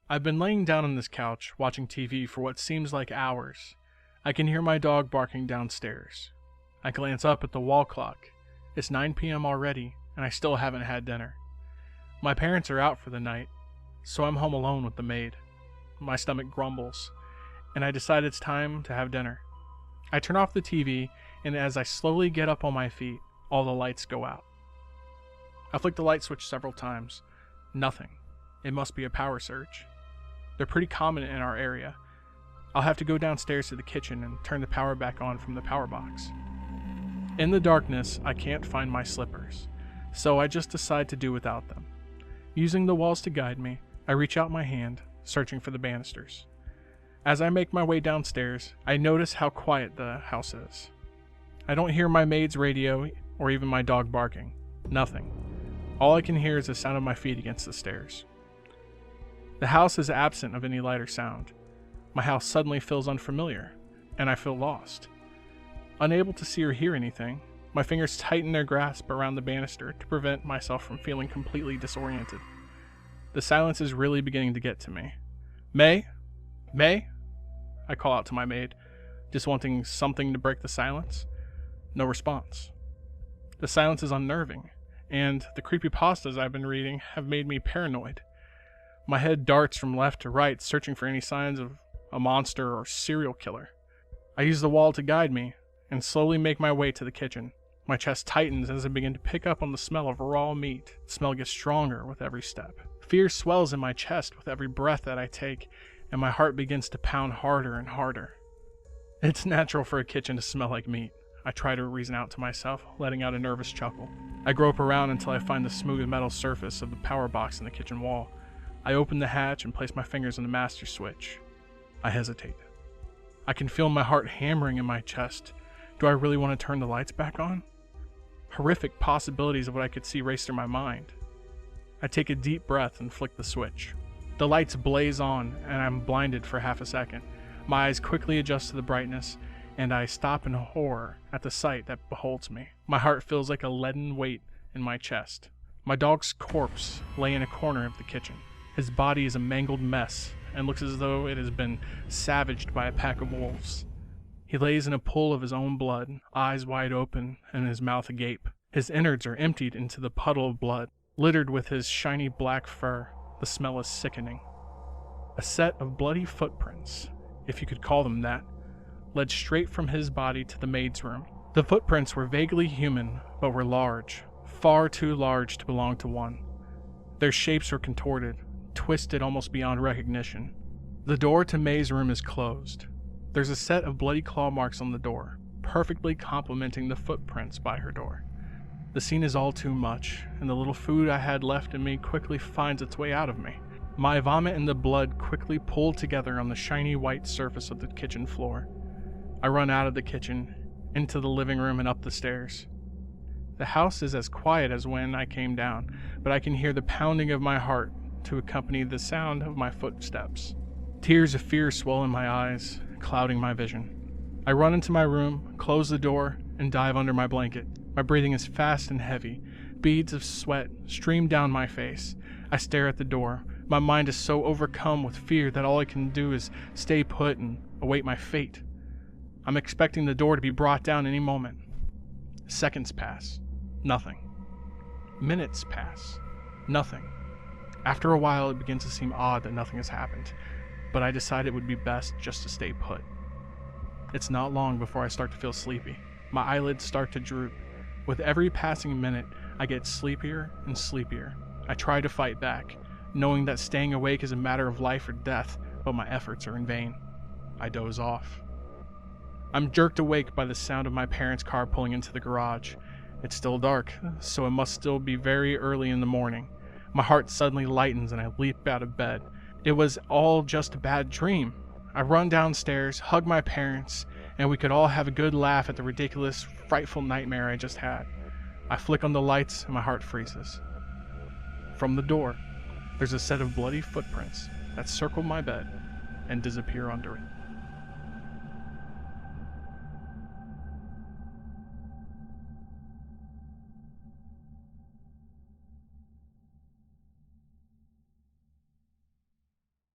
I've been laying down on this couch, watching TV for what seems like hours. I can hear my dog barking downstairs. I glance up at the wall clock. It's 9 p.m. already, and I still haven't had dinner. My parents are out for the night, so I'm home alone with the maid. My stomach grumbles, and I decide it's time to have dinner. I turn off the TV, and as I slowly get up on my feet, all the lights go out. I flick the light switch several times. Nothing. It must be a power surge. They're pretty common in our area. I'll have to go downstairs to the kitchen and turn the power back on from the power box. In the darkness, I can't find my slippers, so I just decide to do without them. Using the walls to guide me, I reach out my hand, searching for the banisters. As I make my way downstairs, I notice how quiet the house is. I don't hear my maid's radio or even my dog barking. Nothing. All I can hear is the sound of my feet against the stairs. The house is absent of any light or sound. My house suddenly feels unfamiliar, and I feel lost. Unable to see or hear anything, my fingers tighten their grasp around the banister to prevent myself from feeling completely disoriented. The silence is really beginning to get to me. May? May? I call out to my maid, just wanting something to break the silence. No response. The silence is unnerving, and the creepypastas I've been reading have made me paranoid. My head darts from left to right, searching for any signs of a monster or serial killer. I use the wall to guide me, and slowly make my way to the kitchen. My chest tightens as I begin to pick up on the smell of raw meat. The smell gets stronger with every step. Fear swells in my chest with every breath that I take, and my heart begins to pound harder and harder. It's natural for a kitchen to smell like meat. I try to reason out to myself, letting out a nervous chuckle. I grope around until I find the smooth metal surface of the power box in the kitchen wall. I open the hatch and place my fingers on the master switch. I hesitate. I can feel my heart hammering in my chest. Do I really want to turn the lights back on? Horrific possibilities of what I could see race through my mind. I take a deep breath and flick the switch. The lights blaze on, and I'm blinded for half a second. My eyes quickly adjust to the brightness, and I stop in horror at the sight that beholds me. My heart feels like a leaden weight in my chest. My dog's corpse lay in a corner of the kitchen. His body is a mangled mess and looks as though it has been savaged by a pack of wolves. He lays in a pool of his own blood, eyes wide open and his mouth agape. His innards are emptied into the puddle of blood, littered with his shiny black fur. The smell is sickening. A set of bloody footprints, if you could call them that, led straight from his body to the maid's room. The footprints were vaguely human, but were large, far too large to belong to one. Their shapes were contorted, twisted almost beyond recognition. The door to May's room is closed. There's a set of bloody claw marks on the door, perfectly complementing the footprints by her door. The scene is all too much, and the little food I had left in me quickly finds its way out of me. My vomit and the blood quickly pull together on the shiny white surface of the kitchen floor. I run out of the kitchen, into the living room and up the stairs. The house is as quiet as when I came down, but I can hear the pounding of my heart to accompany the sound of my footsteps. Tears of fear swell in my eyes, clouding my vision. I run into my room, close the door, and dive under my blanket. My breathing is fast and heavy. Beads of sweat stream down my face. I stare at the door. My mind is so overcome with fear that all I can do is stay put and await my fate. I'm expecting the door to be brought down any moment. Seconds pass. Nothing. Minutes pass. Nothing. After a while, it begins to seem odd that nothing has happened, but I decide it would be best just to stay put. It's not long before I start to feel sleepy. My eyelids start to droop. With every passing minute, I get sleepier and sleepier. I try to fight back, knowing that staying awake is a matter of life or death, but my efforts are in vain. I doze off. I'm jerked awake by the sound of my parents' car pulling into the garage. It's still dark, so it must still be very early in the morning. My heart suddenly lightens and I leap out of bed. It was all just a bad dream. I run downstairs, hug my parents, and we could all have a good laugh at the ridiculous, frightful nightmare I just had. I flick on the lights and my heart freezes. From the door, there's a set of bloody footprints that circle my bed and disappear under it.